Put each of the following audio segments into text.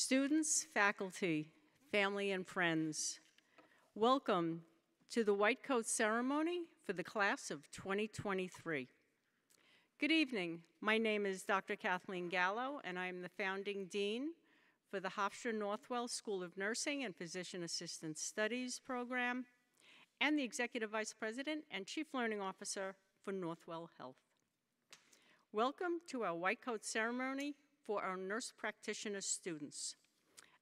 Students, faculty, family, and friends, welcome to the White Coat Ceremony for the class of 2023. Good evening. My name is Dr. Kathleen Gallo, and I am the founding dean for the Hofstra Northwell School of Nursing and Physician Assistant Studies program, and the executive vice president and chief learning officer for Northwell Health. Welcome to our White Coat Ceremony for our nurse practitioner students.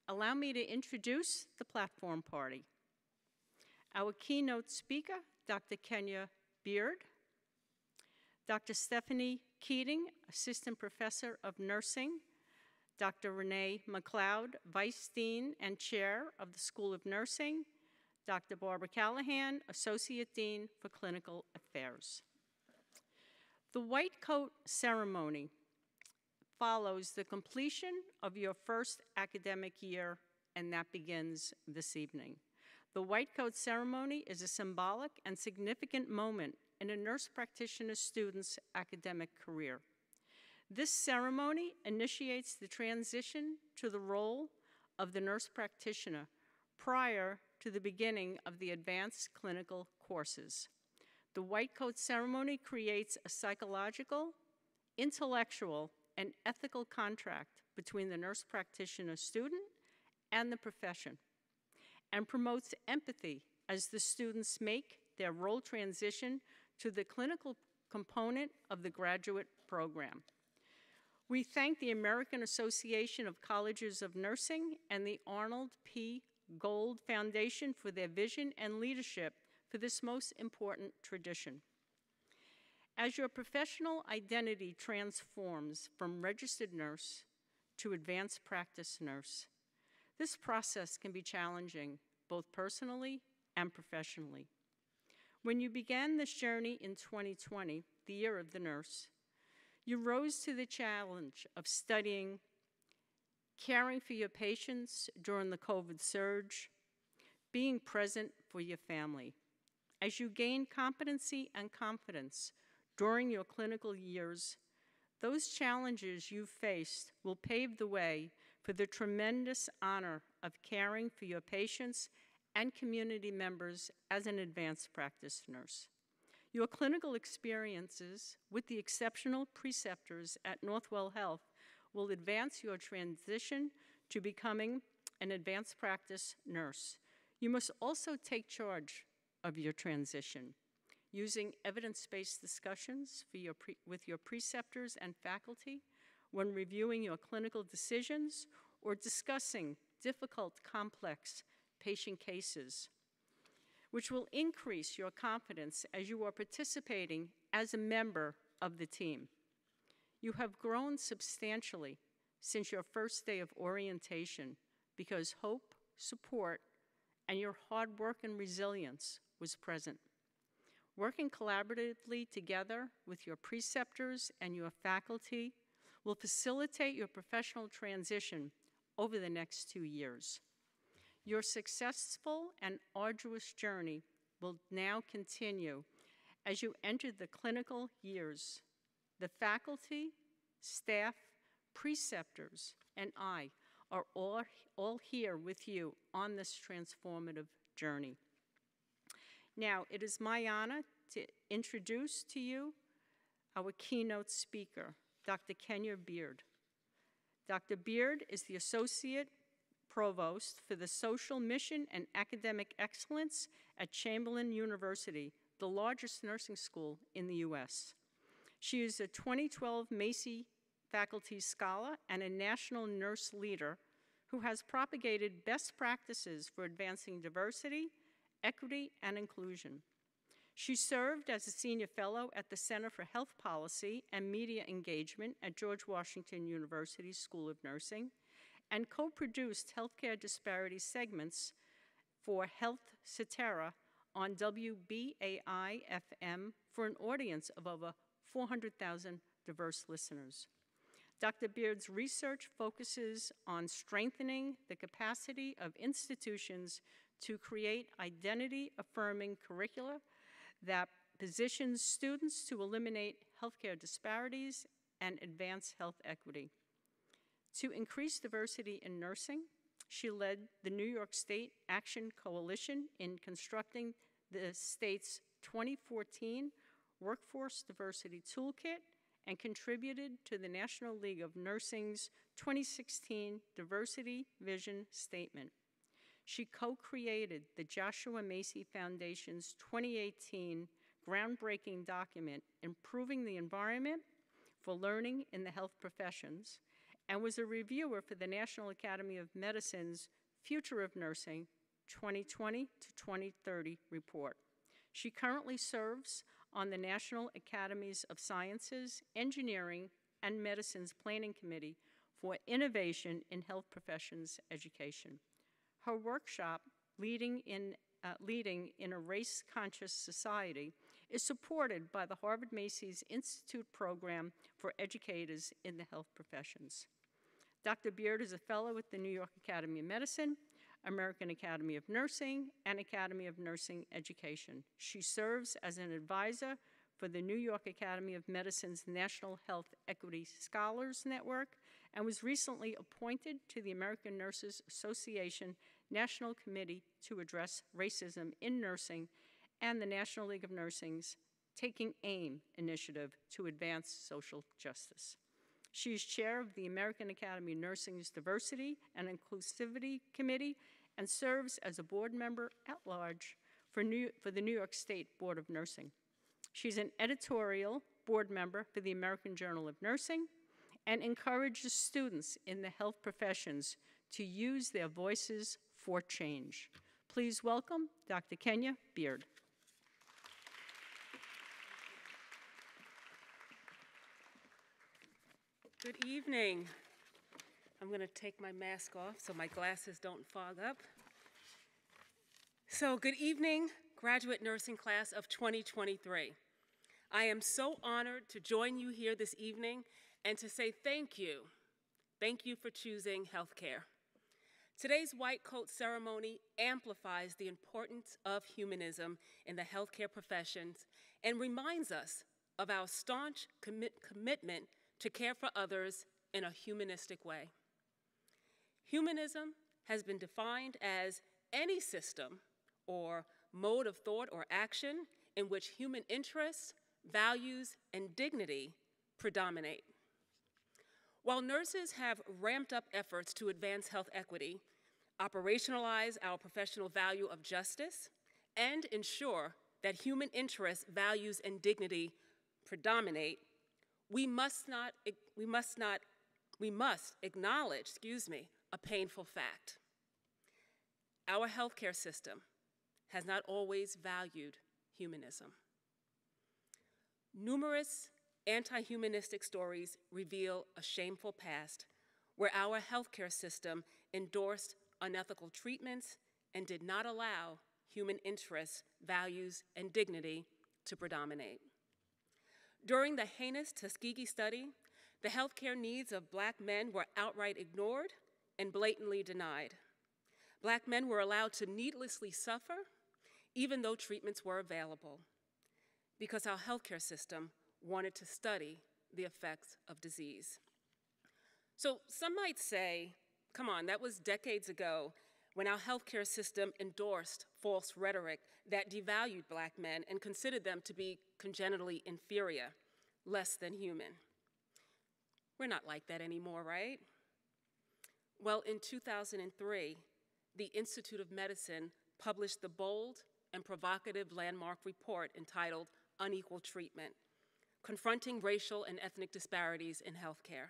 Allow me to introduce the platform party. Our keynote speaker, Dr. Kenya Beard, Dr. Stephanie Keating, Assistant Professor of Nursing, Dr. Renee McLeod, Vice Dean and Chair of the School of Nursing, Dr. Barbara Callahan, Associate Dean for Clinical Affairs. The White Coat Ceremony follows the completion of your first academic year, and that begins this evening. The white coat ceremony is a symbolic and significant moment in a nurse practitioner student's academic career. This ceremony initiates the transition to the role of the nurse practitioner prior to the beginning of the advanced clinical courses. The white coat ceremony creates a psychological, intellectual, and ethical contract between the nurse practitioner student and the profession, and promotes empathy as the students make their role transition to the clinical component of the graduate program. We thank the American Association of Colleges of Nursing and the Arnold P. Gold Foundation for their vision and leadership for this most important tradition. As your professional identity transforms from registered nurse to advanced practice nurse, this process can be challenging, both personally and professionally. When you began this journey in 2020, the year of the nurse, you rose to the challenge of studying, caring for your patients during the COVID surge, being present for your family. As you gain competency and confidence during your clinical years, those challenges you faced will pave the way for the tremendous honor of caring for your patients and community members as an advanced practice nurse. Your clinical experiences with the exceptional preceptors at Northwell Health will advance your transition to becoming an advanced practice nurse. You must also take charge of your transition, using evidence-based discussions with your preceptors and faculty when reviewing your clinical decisions or discussing difficult, complex patient cases, which will increase your confidence as you are participating as a member of the team. You have grown substantially since your first day of orientation because hope, support, and your hard work and resilience was present. Working collaboratively together with your preceptors and your faculty will facilitate your professional transition over the next 2 years. Your successful and arduous journey will now continue as you enter the clinical years. The faculty, staff, preceptors, and I are all here with you on this transformative journey. Now, it is my honor to introduce to you our keynote speaker, Dr. Kenya Beard. Dr. Beard is the Associate Provost for the Social Mission and Academic Excellence at Chamberlain University, the largest nursing school in the U.S. She is a 2012 Macy Faculty Scholar and a national nurse leader who has propagated best practices for advancing diversity, equity, and inclusion. She served as a senior fellow at the Center for Health Policy and Media Engagement at George Washington University School of Nursing and co-produced healthcare disparity segments for Health Cetera on WBAI-FM for an audience of over 400,000 diverse listeners. Dr. Beard's research focuses on strengthening the capacity of institutions to create identity-affirming curricula that positions students to eliminate healthcare disparities and advance health equity. To increase diversity in nursing, she led the New York State Action Coalition in constructing the state's 2014 Workforce Diversity Toolkit and contributed to the National League of Nursing's 2016 Diversity Vision Statement. She co-created the Joshua Macy Foundation's 2018 groundbreaking document, Improving the Environment for Learning in the Health Professions, and was a reviewer for the National Academy of Medicine's Future of Nursing 2020 to 2030 report. She currently serves on the National Academies of Sciences, Engineering, and Medicine's Planning Committee for Innovation in Health Professions Education. Her workshop, Leading in a Race-Conscious Society, is supported by the Harvard Macy's Institute Program for Educators in the Health Professions. Dr. Beard is a fellow with the New York Academy of Medicine, American Academy of Nursing, and Academy of Nursing Education. She serves as an advisor for the New York Academy of Medicine's National Health Equity Scholars Network and was recently appointed to the American Nurses Association National Committee to Address Racism in Nursing and the National League of Nursing's Taking Aim initiative to advance social justice. She is chair of the American Academy of Nursing's Diversity and Inclusivity Committee and serves as a board member at large for the New York State Board of Nursing. She's an editorial board member for the American Journal of Nursing and encourages students in the health professions to use their voices for change. Please welcome Dr. Kenya Beard. Good evening. I'm going to take my mask off so my glasses don't fog up. So good evening, graduate nursing class of 2023. I am so honored to join you here this evening and to say thank you. Thank you for choosing healthcare. Today's white coat ceremony amplifies the importance of humanism in the healthcare professions and reminds us of our staunch commitment to care for others in a humanistic way. Humanism has been defined as any system or mode of thought or action in which human interests, values, and dignity predominate. While nurses have ramped up efforts to advance health equity, operationalize our professional value of justice, and ensure that human interests, values, and dignity predominate, we must acknowledge, a painful fact. Our healthcare system has not always valued humanism. Numerous anti-humanistic stories reveal a shameful past where our healthcare system endorsed unethical treatments and did not allow human interests, values, and dignity to predominate. During the heinous Tuskegee study, the healthcare needs of Black men were outright ignored and blatantly denied. Black men were allowed to needlessly suffer even though treatments were available because our healthcare system wanted to study the effects of disease. So some might say, come on, that was decades ago when our healthcare system endorsed false rhetoric that devalued Black men and considered them to be congenitally inferior, less than human. We're not like that anymore, right? Well, in 2003, the Institute of Medicine published the bold and provocative landmark report entitled Unequal Treatment, Confronting Racial and Ethnic Disparities in Healthcare.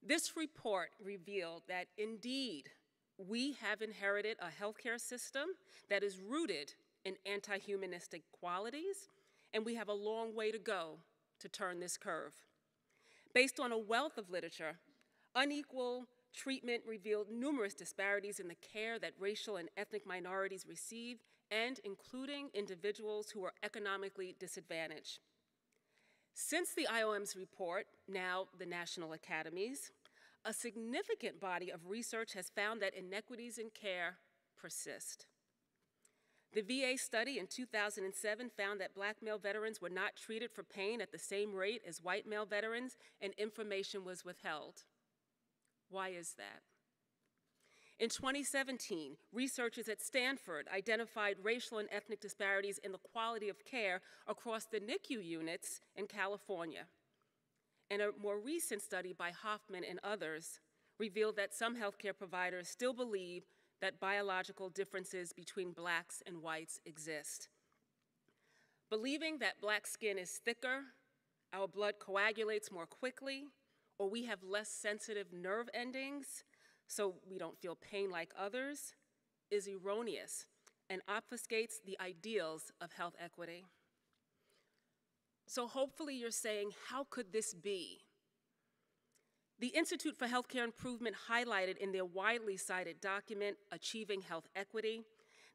This report revealed that indeed, we have inherited a healthcare system that is rooted in anti-humanistic qualities, and we have a long way to go to turn this curve. Based on a wealth of literature, unequal treatment revealed numerous disparities in the care that racial and ethnic minorities receive, and including individuals who are economically disadvantaged. Since the IOM's report, now the National Academies, a significant body of research has found that inequities in care persist. The VA study in 2007 found that Black male veterans were not treated for pain at the same rate as white male veterans, and information was withheld. Why is that? In 2017, researchers at Stanford identified racial and ethnic disparities in the quality of care across the NICU units in California. And a more recent study by Hoffman and others revealed that some healthcare providers still believe that biological differences between Blacks and whites exist. Believing that Black skin is thicker, our blood coagulates more quickly, or we have less sensitive nerve endings, so we don't feel pain like others, is erroneous and obfuscates the ideals of health equity. So hopefully you're saying, how could this be? The Institute for Healthcare Improvement highlighted in their widely cited document, Achieving Health Equity,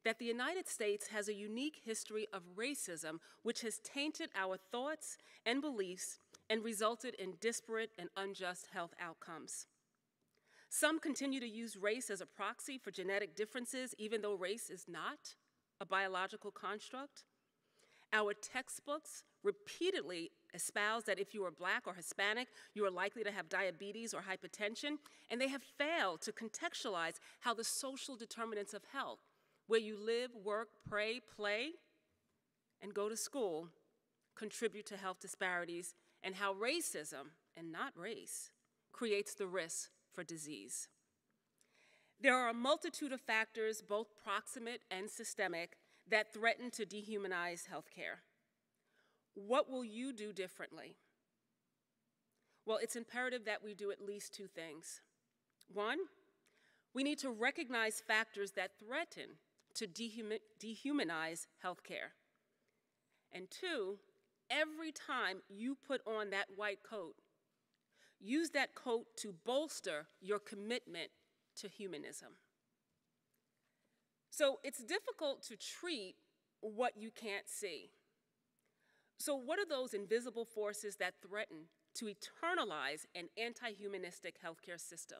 that the United States has a unique history of racism which has tainted our thoughts and beliefs and resulted in disparate and unjust health outcomes. Some continue to use race as a proxy for genetic differences, even though race is not a biological construct. Our textbooks repeatedly espouse that if you are Black or Hispanic, you are likely to have diabetes or hypertension, and they have failed to contextualize how the social determinants of health, where you live, work, pray, play, and go to school, contribute to health disparities, and how racism, and not race, creates the risk for disease. There are a multitude of factors, both proximate and systemic, that threaten to dehumanize healthcare. What will you do differently? Well, it's imperative that we do at least two things. One, we need to recognize factors that threaten to dehumanize healthcare. And two, every time you put on that white coat, use that coat to bolster your commitment to humanism. So it's difficult to treat what you can't see. So what are those invisible forces that threaten to eternalize an anti-humanistic healthcare system?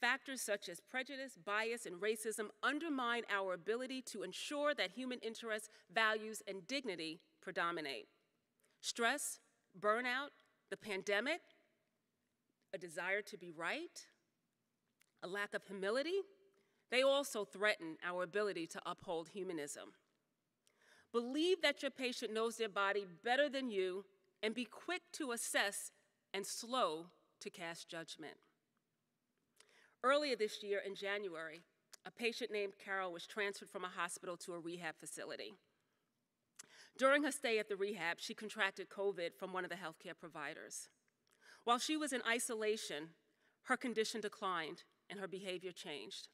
Factors such as prejudice, bias, and racism undermine our ability to ensure that human interests, values, and dignity predominate. Stress, burnout, the pandemic, a desire to be right, a lack of humility, they also threaten our ability to uphold humanism. Believe that your patient knows their body better than you, and be quick to assess and slow to cast judgment. Earlier this year in January, a patient named Carol was transferred from a hospital to a rehab facility. During her stay at the rehab, she contracted COVID from one of the healthcare providers. While she was in isolation, her condition declined and her behavior changed.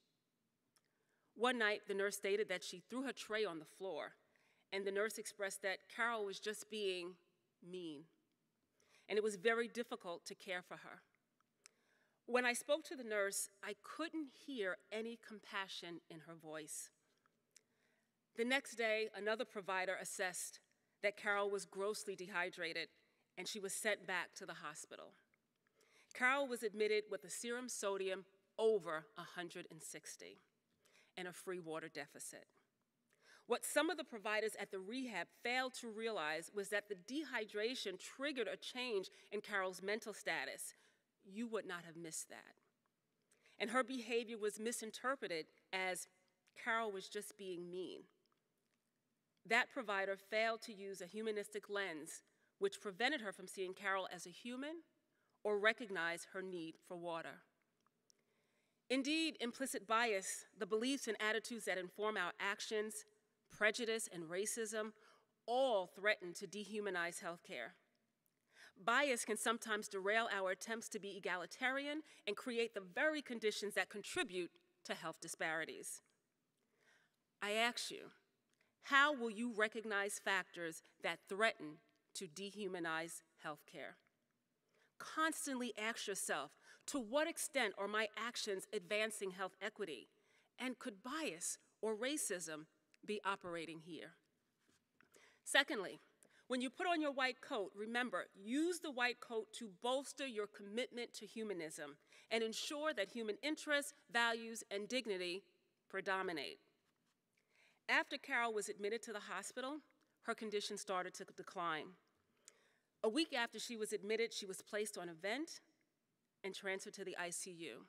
One night, the nurse stated that she threw her tray on the floor, and the nurse expressed that Carol was just being mean, and it was very difficult to care for her. When I spoke to the nurse, I couldn't hear any compassion in her voice. The next day, another provider assessed that Carol was grossly dehydrated, and she was sent back to the hospital. Carol was admitted with a serum sodium over 160 and a free water deficit. What some of the providers at the rehab failed to realize was that the dehydration triggered a change in Carol's mental status. You would not have missed that. And her behavior was misinterpreted as Carol was just being mean. That provider failed to use a humanistic lens, which prevented her from seeing Carol as a human or recognize her need for water. Indeed, implicit bias, the beliefs and attitudes that inform our actions, prejudice, and racism all threaten to dehumanize healthcare. Bias can sometimes derail our attempts to be egalitarian and create the very conditions that contribute to health disparities. I ask you, how will you recognize factors that threaten to dehumanize healthcare? Constantly ask yourself, to what extent are my actions advancing health equity? And could bias or racism be operating here? Secondly, when you put on your white coat, remember, use the white coat to bolster your commitment to humanism and ensure that human interests, values, and dignity predominate. After Carol was admitted to the hospital, her condition started to decline. A week after she was admitted, she was placed on a vent and transferred to the ICU.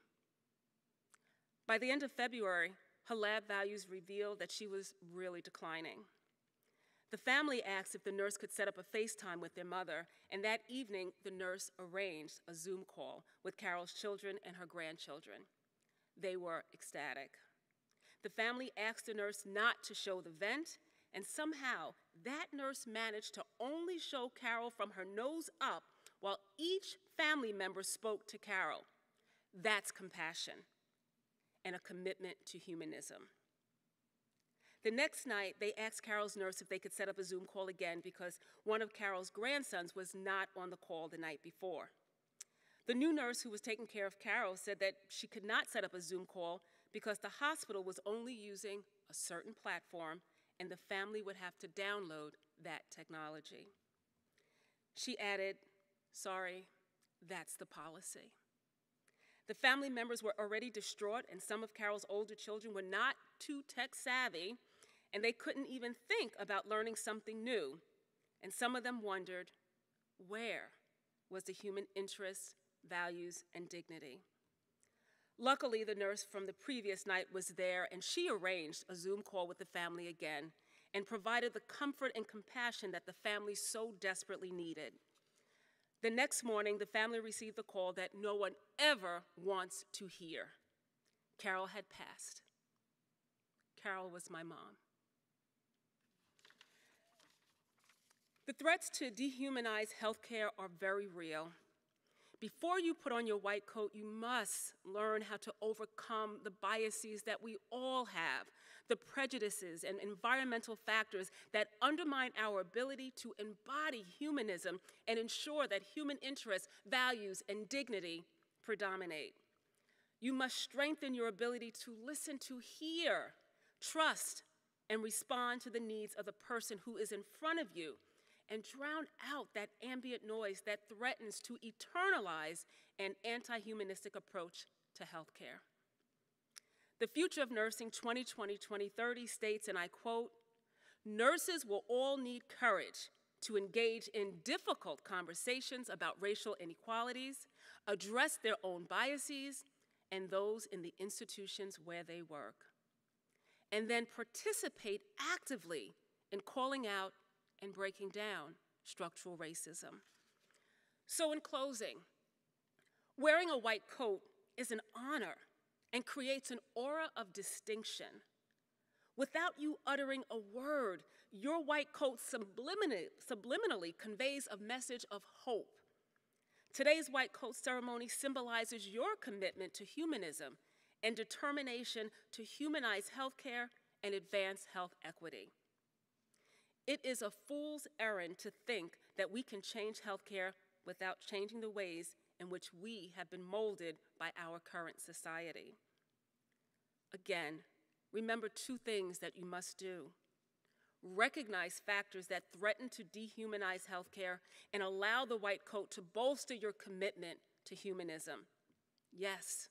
By the end of February, her lab values revealed that she was really declining. The family asked if the nurse could set up a FaceTime with their mother, and that evening, the nurse arranged a Zoom call with Carol's children and her grandchildren. They were ecstatic. The family asked the nurse not to show the vent, and somehow that nurse managed to only show Carol from her nose up while each family member spoke to Carol. That's compassion and a commitment to humanism. The next night, they asked Carol's nurse if they could set up a Zoom call again because one of Carol's grandsons was not on the call the night before. The new nurse who was taking care of Carol said that she could not set up a Zoom call because the hospital was only using a certain platform, and the family would have to download that technology. She added, "Sorry, that's the policy." The family members were already distraught, and some of Carol's older children were not too tech savvy, and they couldn't even think about learning something new. And some of them wondered, where was the human interest, values, and dignity? Luckily, the nurse from the previous night was there, and she arranged a Zoom call with the family again and provided the comfort and compassion that the family so desperately needed. The next morning, the family received the call that no one ever wants to hear. Carol had passed. Carol was my mom. The threats to dehumanize healthcare are very real. Before you put on your white coat, you must learn how to overcome the biases that we all have, the prejudices and environmental factors that undermine our ability to embody humanism and ensure that human interests, values, and dignity predominate. You must strengthen your ability to listen, to hear, trust, and respond to the needs of the person who is in front of you, and drown out that ambient noise that threatens to eternalize an anti-humanistic approach to healthcare. The Future of Nursing 2020-2030 states, and I quote, "Nurses will all need courage to engage in difficult conversations about racial inequalities, address their own biases and those in the institutions where they work, and then participate actively in calling out and breaking down structural racism." So in closing, wearing a white coat is an honor and creates an aura of distinction. Without you uttering a word, your white coat subliminally conveys a message of hope. Today's white coat ceremony symbolizes your commitment to humanism and determination to humanize healthcare and advance health equity. It is a fool's errand to think that we can change healthcare without changing the ways in which we have been molded by our current society. Again, remember two things that you must do. Recognize factors that threaten to dehumanize healthcare and allow the white coat to bolster your commitment to humanism. Yes,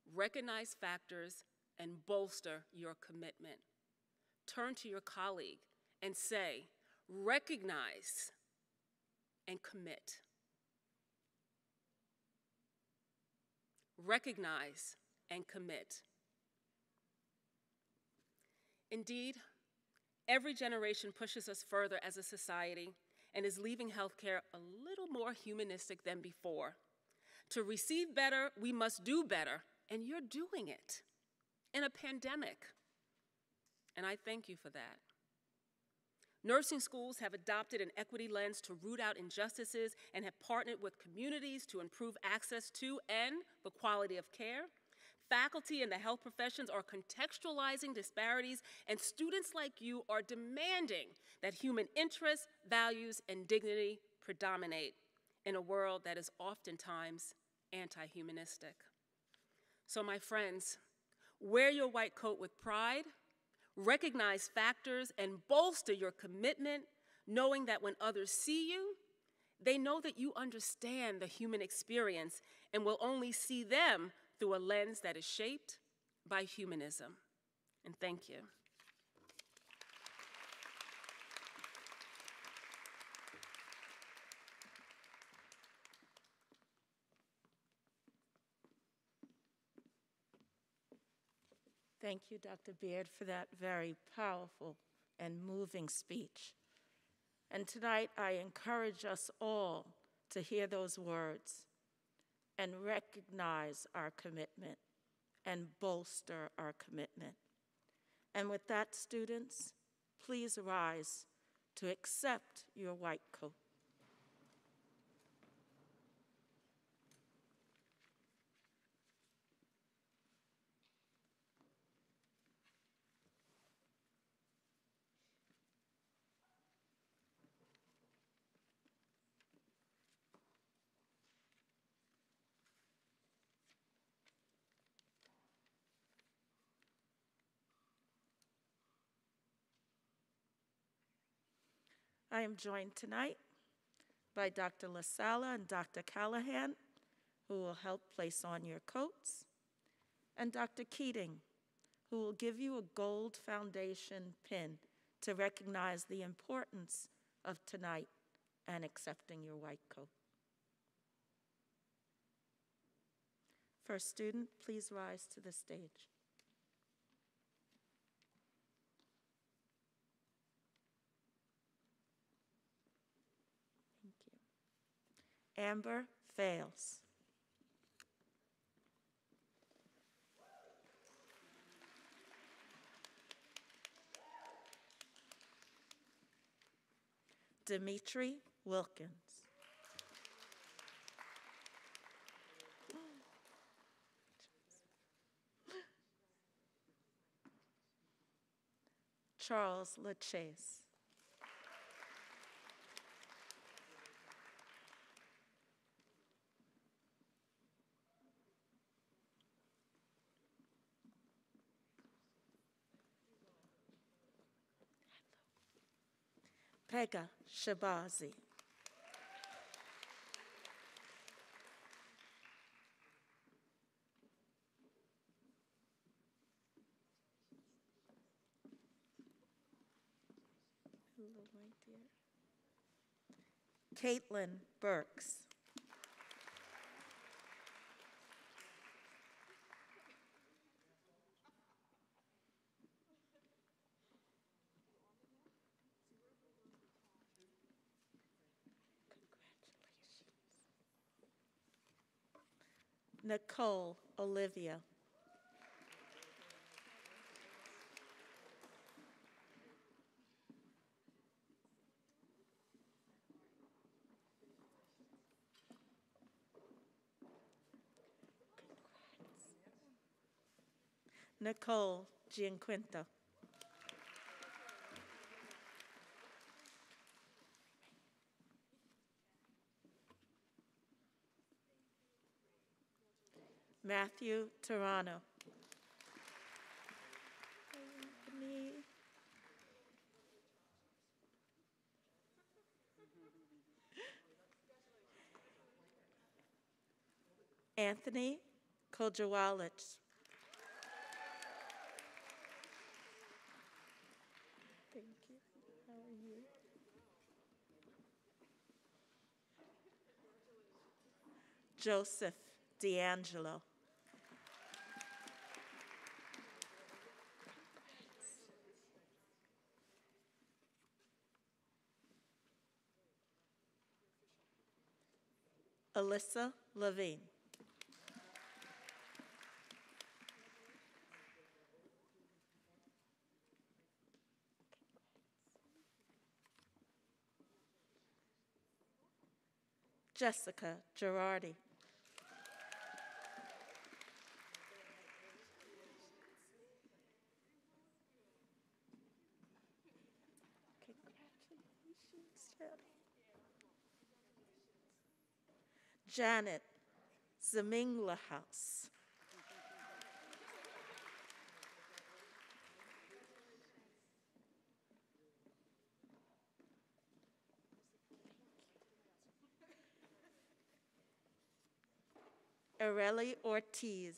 recognize factors and bolster your commitment. Turn to your colleague and say, recognize and commit. Recognize and commit. Indeed, every generation pushes us further as a society and is leaving healthcare a little more humanistic than before. To receive better, we must do better, and you're doing it in a pandemic. And I thank you for that. Nursing schools have adopted an equity lens to root out injustices and have partnered with communities to improve access to and the quality of care. Faculty in the health professions are contextualizing disparities, and students like you are demanding that human interests, values, and dignity predominate in a world that is oftentimes anti-humanistic. So my friends, wear your white coat with pride, recognize factors, and bolster your commitment, knowing that when others see you, they know that you understand the human experience and will only see them through a lens that is shaped by humanism. And thank you. Thank you, Dr. Beard, for that very powerful and moving speech. And tonight, I encourage us all to hear those words and recognize our commitment and bolster our commitment. And with that, students, please rise to accept your white coat. I am joined tonight by Dr. LaSala and Dr. Callahan, who will help place on your coats, and Dr. Keating, who will give you a gold foundation pin to recognize the importance of tonight and accepting your white coat. First student, please rise to the stage. Thank you. Amber Fails. Dimitri Wilkins. Charles LaChase. Pega Shabazi. Hello, my dear. Caitlin Burks. Nicole Olivia. Nicole Gianquinto. Matthew Tarano. Anthony Kojawalich. Thank you. How are you? Joseph D'Angelo. Alyssa Levine. Jessica Girardi. Congratulations, Janet Zamingla House. Areli Ortiz.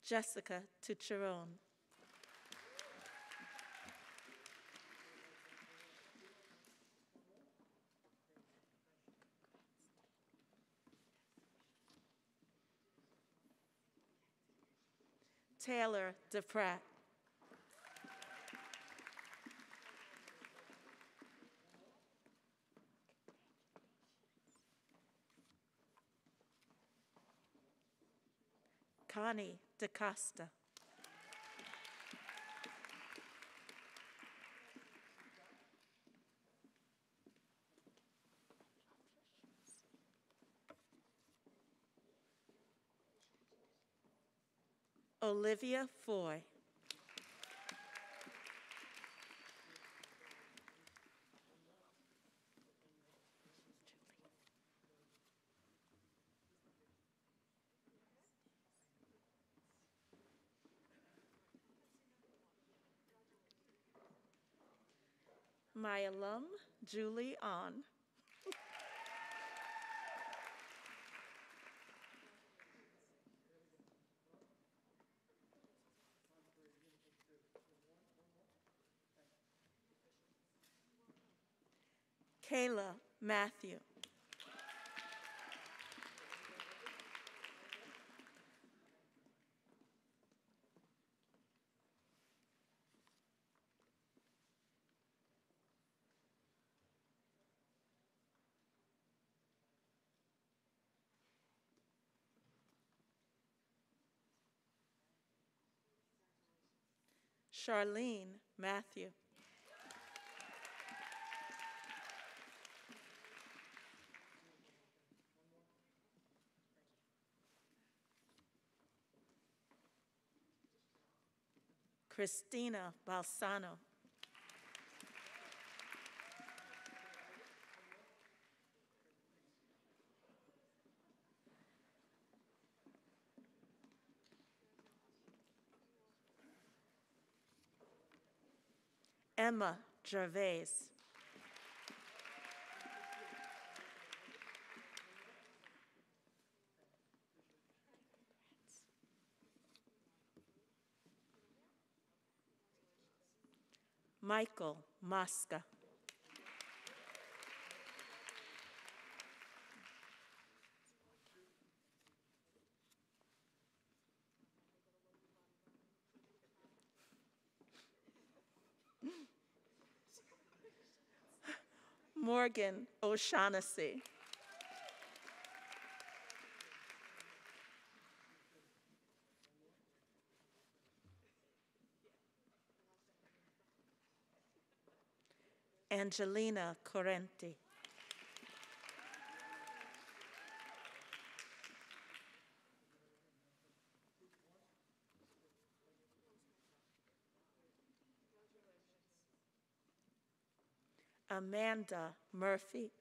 Jessica Tucheron. Taylor DePratt. Connie DaCosta. Olivia Foy. my alum, Julie On. Kayla Matthew. Charlene Matthew. Christina Balsano. Emma Gervais. Michael Mosca. Morgan O'Shaughnessy. Angelina Correnti. Amanda Murphy.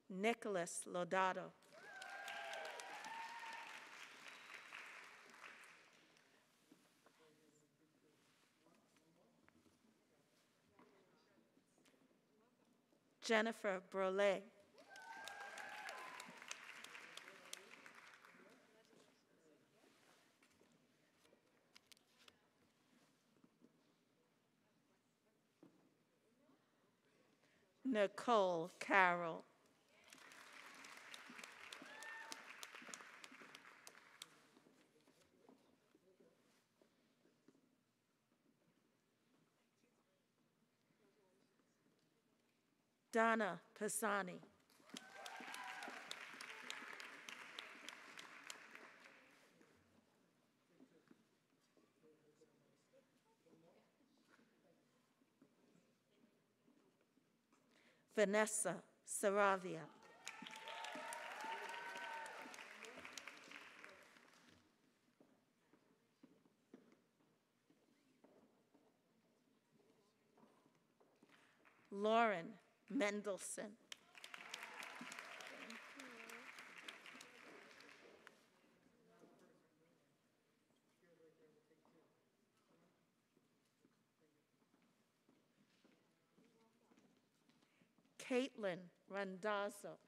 Nicholas Lodato. Jennifer Brole. Nicole Carroll. Donna Pisani. Vanessa Saravia. Lauren Mendelson. Caitlin Randazzo.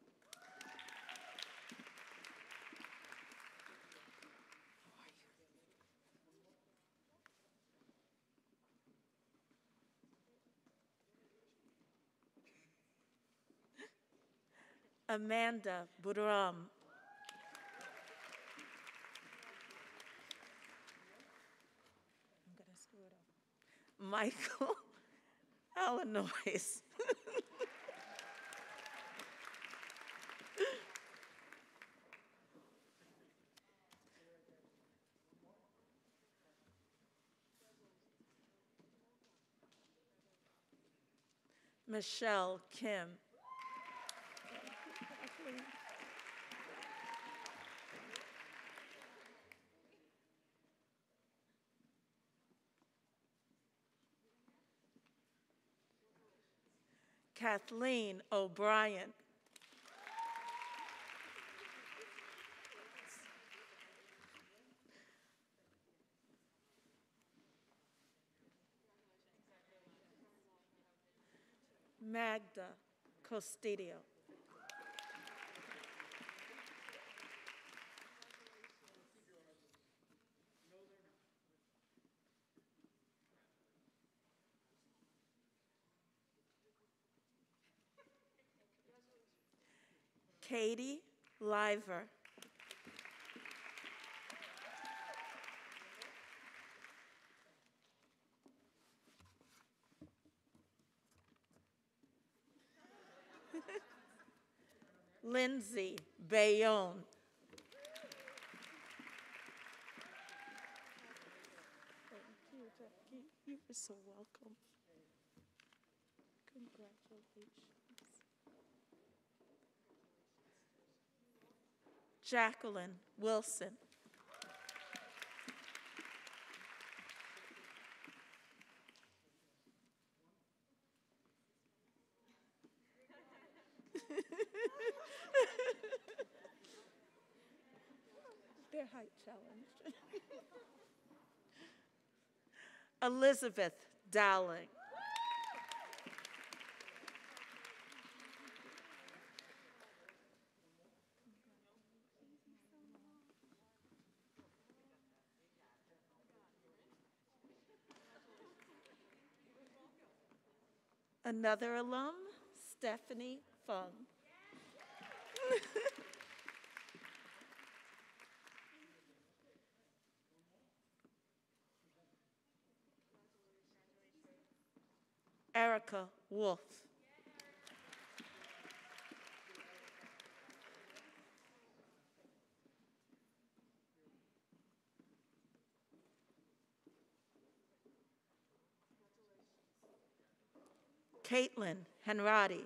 Amanda Budram. I'm gonna screw it up. Michael Illinois. Michelle Kim. Kathleen O'Brien. Magda Costidio. Katie Liver. Lindsay Bayonne. Thank you, Jackie. You were so welcome. Congratulations. Jacqueline Wilson. They're height challenged. Elizabeth Dowling. Another alum, Stephanie Fung. Erica Wolf. Caitlin Henrati.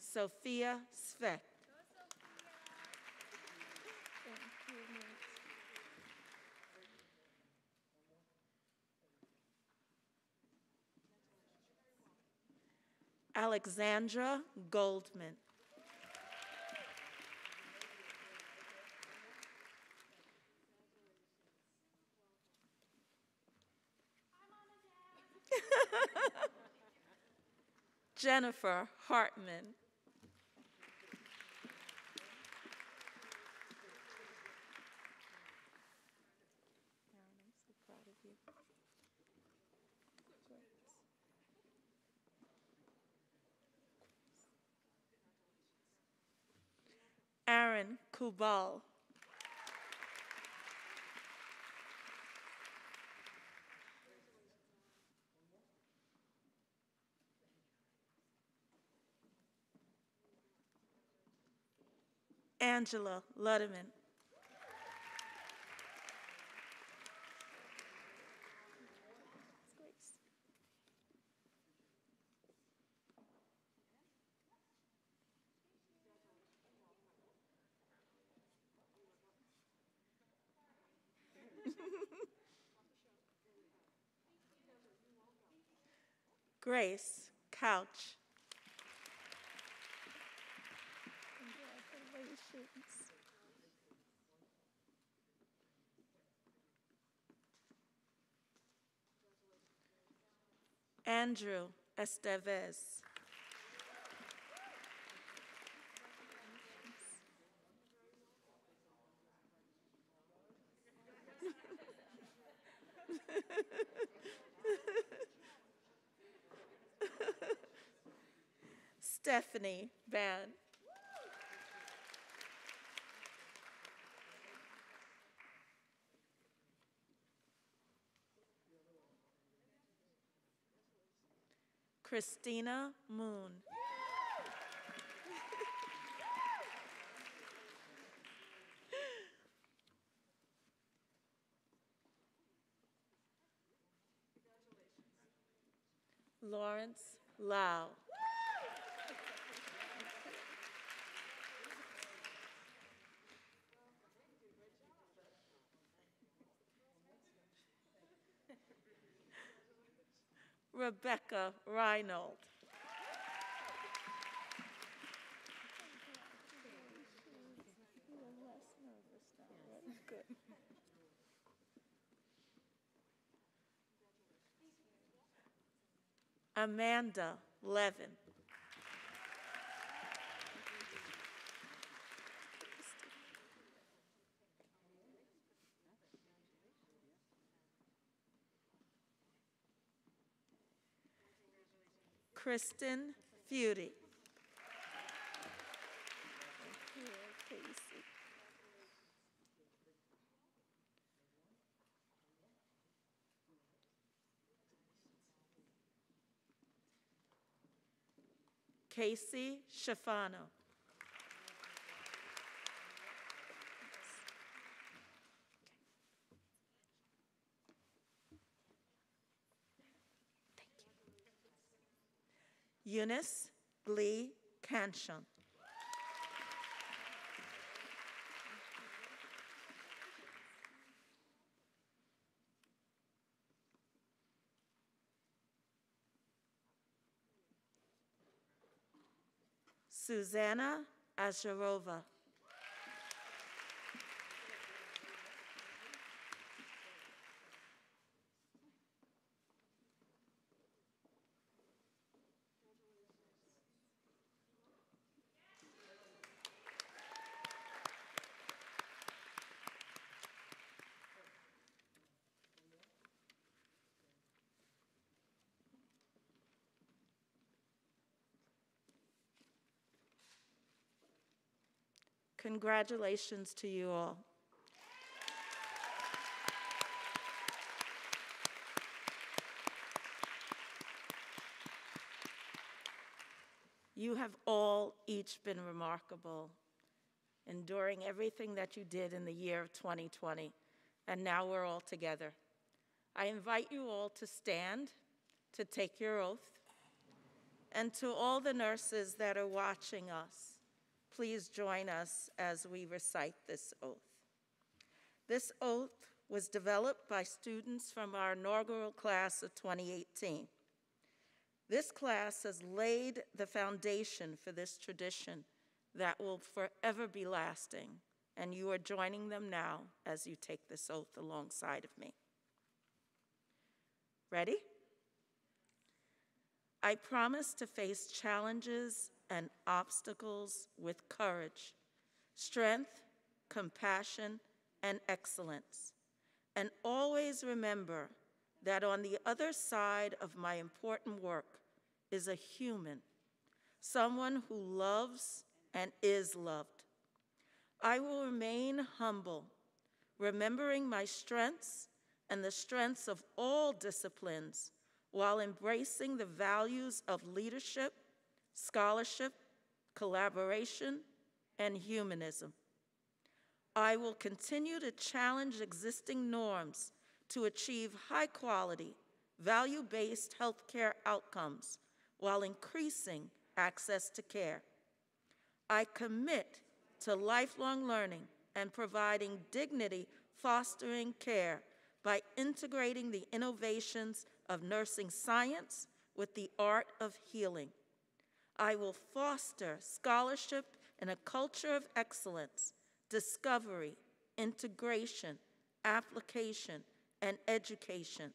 Sophia Svek. Alexandra Goldman. Jennifer Hartman. I'm so proud of you. Aaron Kubal. Angela Ludeman. Grace Couch. Congratulations. Andrew Estevez. Stephanie Van. Christina Moon. Lawrence Lau. Rebecca Reinold. Amanda Levin. Kristen Feudy. Casey Schifano. Eunice Lee Cansham. Susanna Azharova. Congratulations to you all. You have all each been remarkable, enduring everything that you did in the year of 2020, and now we're all together. I invite you all to stand to take your oath, and to all the nurses that are watching us, please join us as we recite this oath. This oath was developed by students from our inaugural class of 2018. This class has laid the foundation for this tradition that will forever be lasting, and you are joining them now as you take this oath alongside of me. Ready? I promise to face challenges and obstacles with courage, strength, compassion, and excellence, and always remember that on the other side of my important work is a human, someone who loves and is loved. I will remain humble, remembering my strengths and the strengths of all disciplines while embracing the values of leadership, scholarship, collaboration, and humanism. I will continue to challenge existing norms to achieve high-quality, value-based healthcare outcomes while increasing access to care. I commit to lifelong learning and providing dignity-fostering care by integrating the innovations of nursing science with the art of healing. I will foster scholarship and a culture of excellence, discovery, integration, application, and education,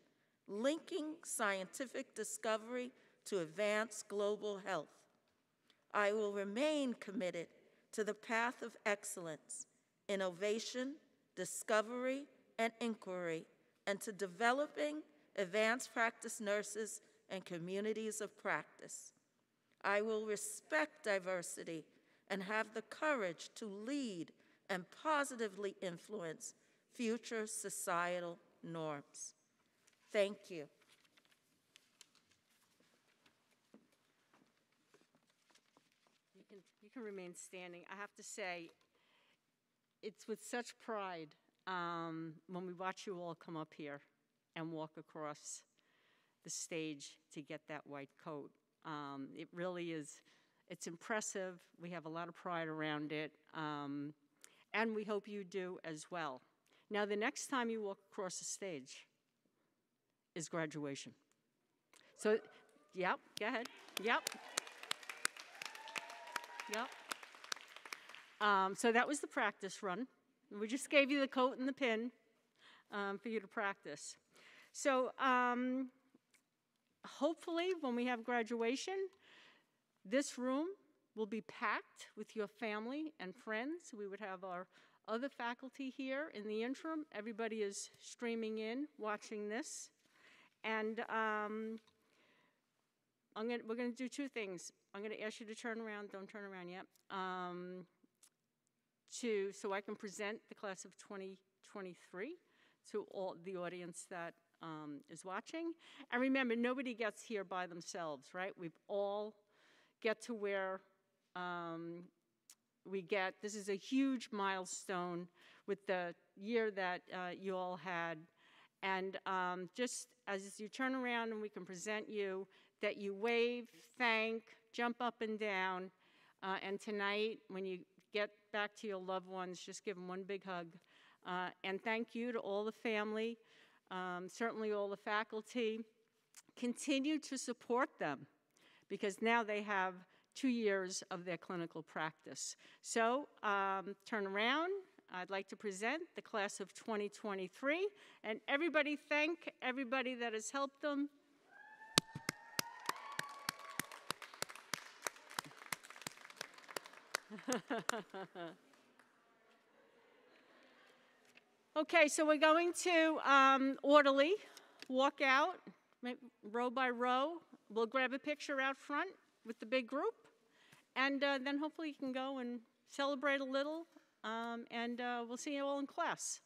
linking scientific discovery to advance global health. I will remain committed to the path of excellence, innovation, discovery, and inquiry, and to developing advanced practice nurses and communities of practice. I will respect diversity and have the courage to lead and positively influence future societal norms. Thank you. You can remain standing. I have to say, it's with such pride when we watch you all come up here and walk across the stage to get that white coat. It really is, it's impressive. We have a lot of pride around it, and we hope you do as well. Now, the next time you walk across the stage is graduation. So, yep, go ahead. Yep. So that was the practice run. We just gave you the coat and the pin for you to practice. So hopefully, when we have graduation, this room will be packed with your family and friends. We would have our other faculty here. In the interim, everybody is streaming in, watching this. And we're going to do two things. I'm going to ask you to turn around. Don't turn around yet. So I can present the class of 2023 to all the audience that is watching. And remember, nobody gets here by themselves, right? We all get to where we get. This is a huge milestone with the year that you all had. And just as you turn around and we can present you, that you wave, thank, jump up and down. And tonight, when you get back to your loved ones, just give them one big hug. And thank you to all the family, certainly all the faculty. Continue to support them, because now they have 2 years of their clinical practice. So turn around. I'd like to present the class of 2023. And everybody thank everybody that has helped them. Okay, so we're going to orderly walk out, row by row. We'll grab a picture out front with the big group, and then hopefully you can go and celebrate a little, and we'll see you all in class.